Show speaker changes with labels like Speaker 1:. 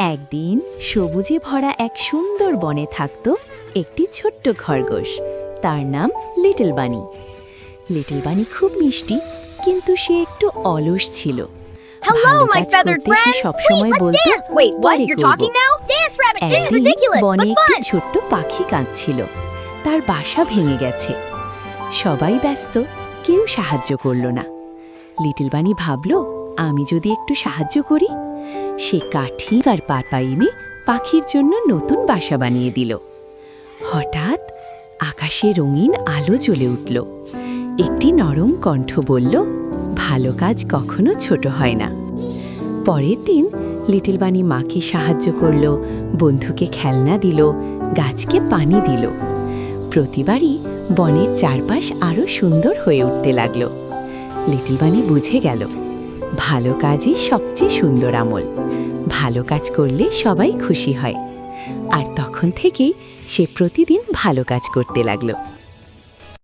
Speaker 1: একদিন সবুজে ভরা এক সুন্দর বনে থাকত একটি ছোট্ট খরগোশ। তার নাম লিটল বানি। লিটল বানি খুব মিষ্টি, কিন্তু সে একটু অলস ছিল।
Speaker 2: Hello,
Speaker 1: ভালো
Speaker 2: my
Speaker 1: কাজ
Speaker 2: feathered
Speaker 1: করতে সে
Speaker 2: friends.
Speaker 1: সবসময়
Speaker 2: Wait, let's
Speaker 1: বলতো,
Speaker 2: dance. Wait, what?
Speaker 1: "পরে
Speaker 2: You're
Speaker 1: করব।"
Speaker 2: talking now? Dance, rabbit. This is
Speaker 1: একদিন
Speaker 2: ridiculous,
Speaker 1: বনে
Speaker 2: but
Speaker 1: একটি
Speaker 2: fun.
Speaker 1: ছোট্ট পাখি কাঁদছিল। তার বাসা ভেঙে গেছে। সবাই ব্যস্ত, কেউ সাহায্য করল না। লিটল বানি ভাবল, আমি যদি একটু সাহায্য করি। সে কাঠি আর পাতা এনে পাখির জন্য নতুন বাসা বানিয়ে দিল। হঠাৎ আকাশে রঙিন আলো জ্বলে উঠল। একটি নরম কণ্ঠ বলল, ভালো কাজ কখনো ছোট হয় না। পরের দিন লিটল বানি মাকে সাহায্য করল, বন্ধুকে খেলনা দিল, গাছকে পানি দিল। প্রতিবারই বনের চারপাশ আরও সুন্দর হয়ে উঠতে লাগল। লিটল বানি বুঝে গেল, ভালো কাজই সবচেয়ে সুন্দর আমল। ভালো কাজ করলে সবাই খুশি হয়। আর তখন থেকেই সে প্রতিদিন ভালো কাজ করতে লাগলো।